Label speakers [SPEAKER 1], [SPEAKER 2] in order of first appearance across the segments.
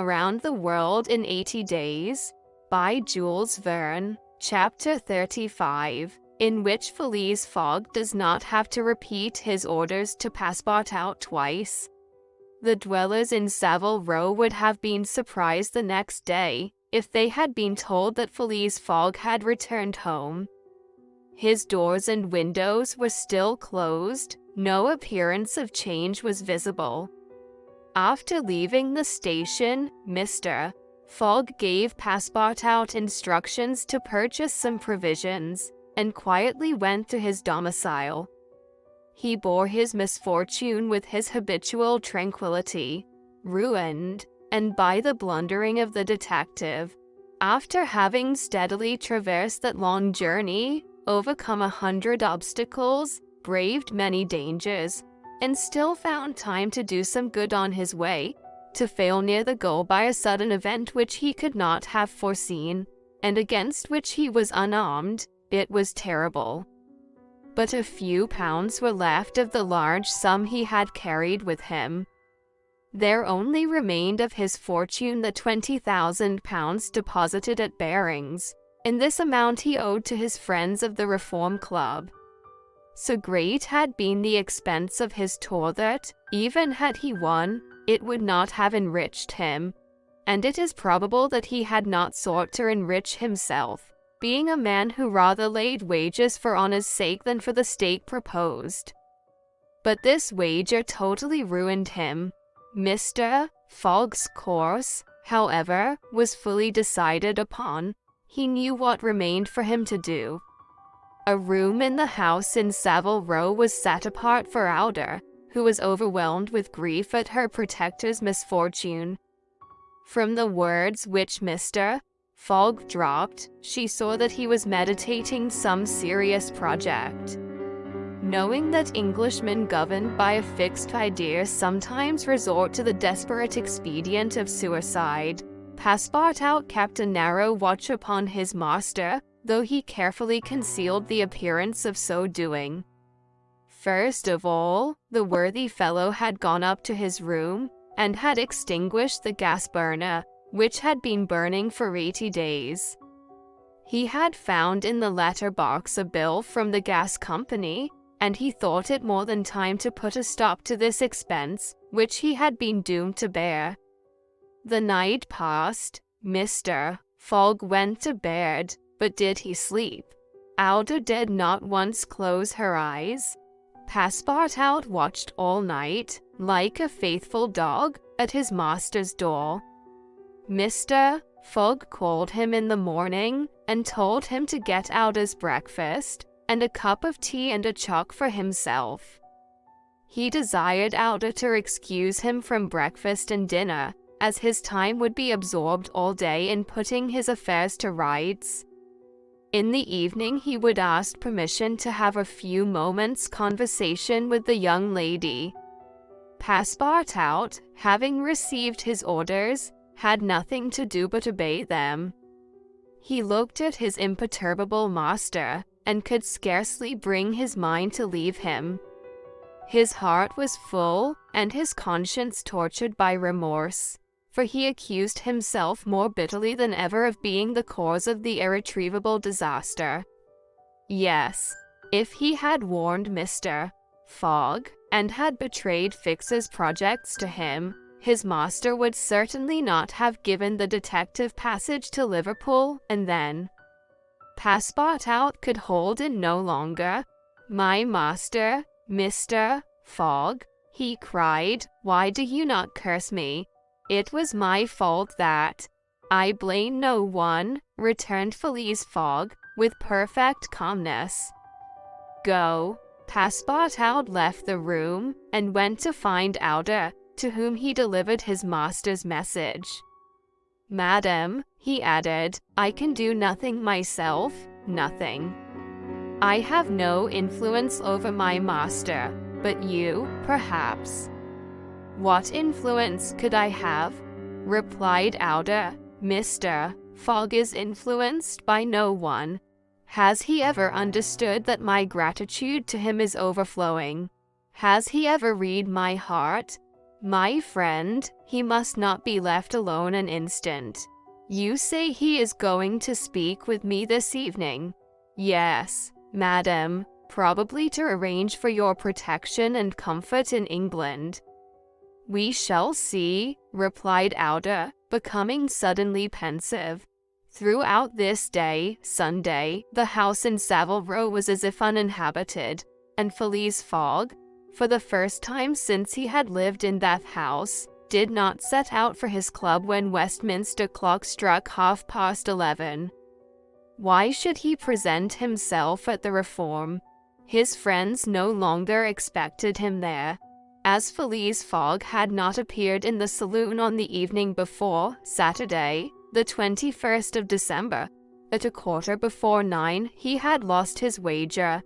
[SPEAKER 1] Around the World in 80 Days by Jules Verne, Chapter 35, in which Phileas Fogg does not have to repeat his orders to Passepartout twice. The dwellers in Savile Row would have been surprised the next day if they had been told that Phileas Fogg had returned home. His doors and windows were still closed, no appearance of change was visible. After leaving the station, Mr. Fogg gave Passepartout instructions to purchase some provisions, and quietly went to his domicile. He bore his misfortune with his habitual tranquility, ruined, and by the blundering of the detective. After having steadily traversed that long journey, overcome 100 obstacles, braved many dangers, and still found time to do some good on his way, to fail near the goal by a sudden event which he could not have foreseen, and against which he was unarmed, it was terrible. But a few pounds were left of the large sum he had carried with him. There only remained of his fortune the £20,000 deposited at Barings, and this amount he owed to his friends of the Reform Club. So great had been the expense of his tour that, even had he won, it would not have enriched him, and it is probable that he had not sought to enrich himself, being a man who rather laid wagers for honour's sake than for the stake proposed. But this wager totally ruined him. Mr. Fogg's course, however, was fully decided upon. He knew what remained for him to do. A room in the house in Savile Row was set apart for Alda, who was overwhelmed with grief at her protector's misfortune. From the words which Mr. Fogg dropped, she saw that he was meditating some serious project. Knowing that Englishmen governed by a fixed idea sometimes resort to the desperate expedient of suicide, Passepartout kept a narrow watch upon his master, though he carefully concealed the appearance of so doing. First of all, the worthy fellow had gone up to his room, and had extinguished the gas burner, which had been burning for 80 days. He had found in the letter box a bill from the gas company, and he thought it more than time to put a stop to this expense, which he had been doomed to bear. The night passed. Mr. Fogg went to bed, but did he sleep? Alda did not once close her eyes. Passepartout watched all night, like a faithful dog, at his master's door. Mr. Fogg called him in the morning, and told him to get Alda's breakfast, and a cup of tea and a chalk for himself. He desired Alda to excuse him from breakfast and dinner, as his time would be absorbed all day in putting his affairs to rights. In the evening he would ask permission to have a few moments' conversation with the young lady. Passepartout, having received his orders, had nothing to do but obey them. He looked at his imperturbable master, and could scarcely bring his mind to leave him. His heart was full, and his conscience tortured by remorse, for he accused himself more bitterly than ever of being the cause of the irretrievable disaster. Yes, if he had warned Mr. Fogg, and had betrayed Fix's projects to him, his master would certainly not have given the detective passage to Liverpool, and then Passepartout could hold it no longer. "My master, Mr. Fogg," he cried, "why do you not curse me? It was my fault that—" "I blame no one," returned Phileas Fogg, with perfect calmness. "Go." Passepartout left the room, and went to find Alda, to whom he delivered his master's message. "Madam," he added, "I can do nothing myself, nothing. I have no influence over my master, but you, perhaps." "What influence could I have?" replied Alda. "Mr. Fogg is influenced by no one. Has he ever understood that my gratitude to him is overflowing? Has he ever read my heart? My friend, he must not be left alone an instant. You say he is going to speak with me this evening? Yes, madam, probably to arrange for your protection and comfort in England. We shall see, replied Auda, becoming suddenly pensive. Throughout this day, Sunday, the house in Savile Row was as if uninhabited, and Phileas Fogg, for the first time since he had lived in that house, did not set out for his club when Westminster clock struck 11:30. Why should he present himself at the Reform? His friends no longer expected him there. As Phileas Fogg had not appeared in the saloon on the evening before, Saturday, the 21st of December, at 9:15, he had lost his wager.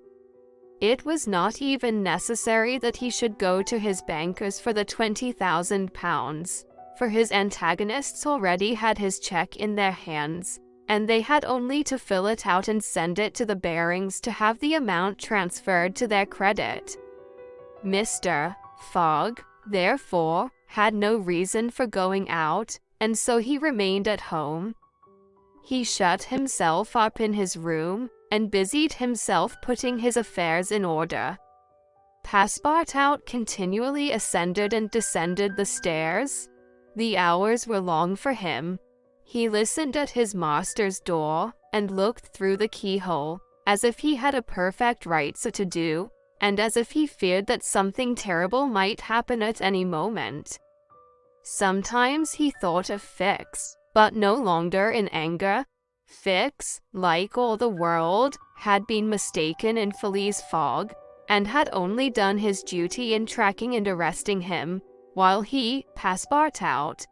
[SPEAKER 1] It was not even necessary that he should go to his bankers for the £20,000, for his antagonists already had his cheque in their hands, and they had only to fill it out and send it to the Barings to have the amount transferred to their credit. Mr. Fogg, therefore, had no reason for going out, and so he remained at home. He shut himself up in his room, and busied himself putting his affairs in order. Passepartout continually ascended and descended the stairs. The hours were long for him. He listened at his master's door, and looked through the keyhole, as if he had a perfect right so to do, and as if he feared that something terrible might happen at any moment. Sometimes he thought of Fix, but no longer in anger. Fix, like all the world, had been mistaken in Phileas Fogg, and had only done his duty in tracking and arresting him, while he, Passepartout.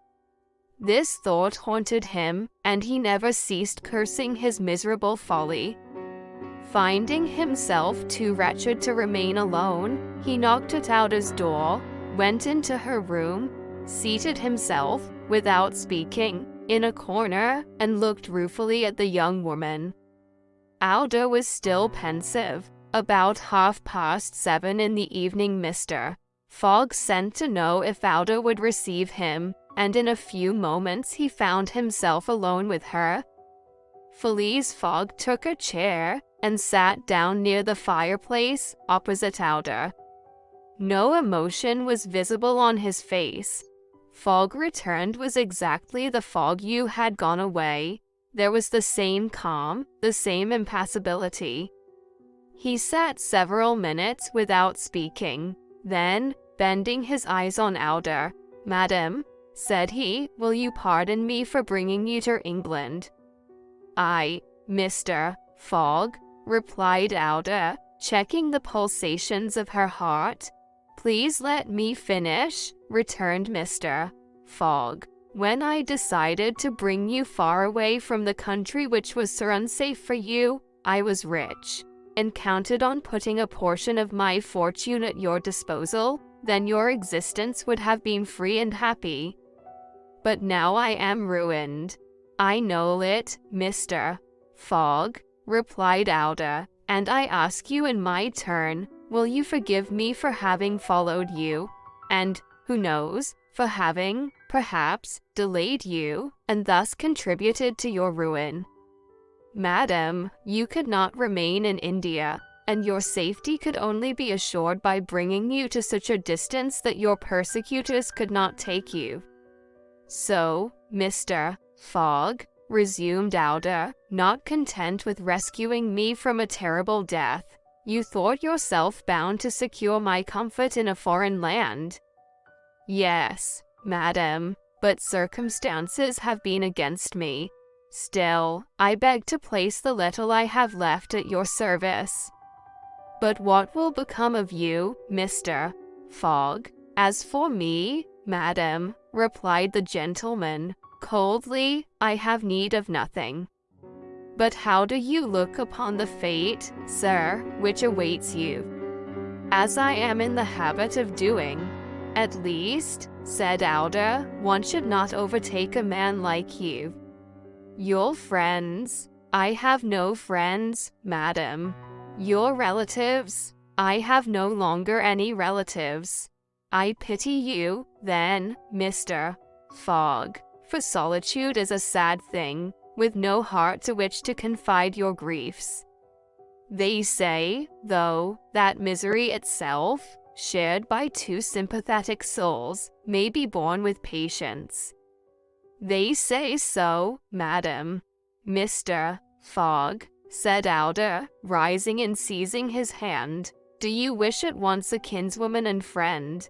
[SPEAKER 1] This thought haunted him, and he never ceased cursing his miserable folly. Finding himself too wretched to remain alone, he knocked at Auda's door, went into her room, seated himself, without speaking, in a corner, and looked ruefully at the young woman. Auda was still pensive. About 7:30 in the evening Mr. Fogg sent to know if Auda would receive him, and in a few moments he found himself alone with her. Phileas Fogg took a chair, and sat down near the fireplace, opposite Auda. No emotion was visible on his face. Fogg returned was exactly the Fogg who had gone away. There was the same calm, the same impassibility. He sat several minutes without speaking. Then, bending his eyes on Auda, "Madam," said he, "will you pardon me for bringing you to England?" "I, Mr. Fogg," replied Auda, checking the pulsations of her heart. "Please let me finish," returned Mr. Fogg. "When I decided to bring you far away from the country which was so unsafe for you, I was rich, and counted on putting a portion of my fortune at your disposal. Then your existence would have been free and happy. But now I am ruined." "I know it, Mr. Fogg," replied Auda, "and I ask you in my turn, will you forgive me for having followed you, and, who knows, for having, perhaps, delayed you, and thus contributed to your ruin? Madam, you could not remain in India, and your safety could only be assured by bringing you to such a distance that your persecutors could not take you. So, Mr. Fogg," resumed Auda, "not content with rescuing me from a terrible death, you thought yourself bound to secure my comfort in a foreign land." "Yes, madam, but circumstances have been against me. Still, I beg to place the little I have left at your service." "But what will become of you, Mr. Fogg?" "As for me, madam," replied the gentleman, coldly, "I have need of nothing. But how do you look upon the fate, sir, which awaits you?" "As I am in the habit of doing. At least," said Auda, "one should not overtake a man like you." "Your friends?" "I have no friends, madam." "Your relatives?" "I have no longer any relatives." I pity you, then, Mr. Fogg, for solitude is a sad thing, with no heart to which to confide your griefs. They say, though, that misery itself, shared by two sympathetic souls, may be borne with patience. They say so, madam. Mr. Fogg, said Alder, rising and seizing his hand, do you wish at once a kinswoman and friend?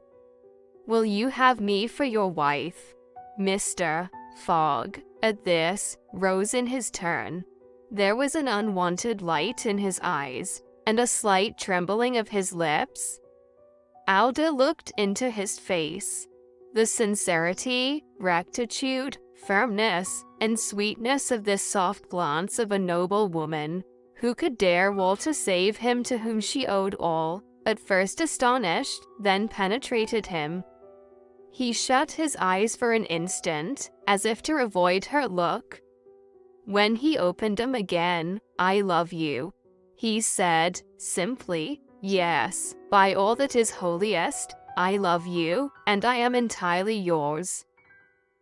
[SPEAKER 1] Will you have me for your wife? Mr. Fogg, at this, rose in his turn. There was an unwonted light in his eyes, and a slight trembling of his lips. Alder looked into his face. The sincerity, rectitude, firmness, and sweetness of this soft glance of a noble woman, who could dare well to save him to whom she owed all, at first astonished, then penetrated him. He shut his eyes for an instant, as if to avoid her look. When he opened them again, I love you, he said, simply. Yes, by all that is holiest, I love you, and I am entirely yours.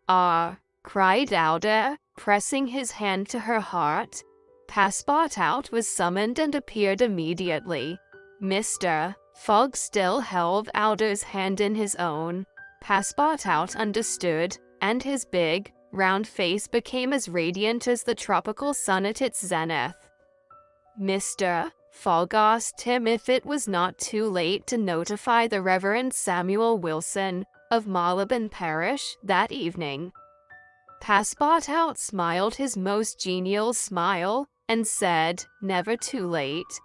[SPEAKER 1] Ah, cried Alder, pressing his hand to her heart. Passepartout was summoned and appeared immediately. Mr. Fogg still held Alder's hand in his own. Passepartout understood, and his big, round face became as radiant as the tropical sun at its zenith. Mr. Fogg asked him if it was not too late to notify the Reverend Samuel Wilson, of Marylebone Parish, that evening. Passepartout smiled his most genial smile, and said, never too late.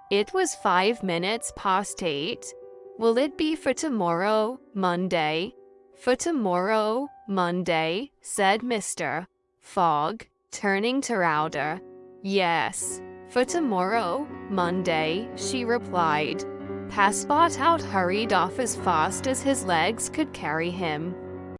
[SPEAKER 1] It was 5 minutes past 8. Will it be for tomorrow, Monday? For tomorrow, Monday, said Mr. Fogg, turning to Alder. Yes, for tomorrow, Monday, she replied. Passepartout hurried off as fast as his legs could carry him.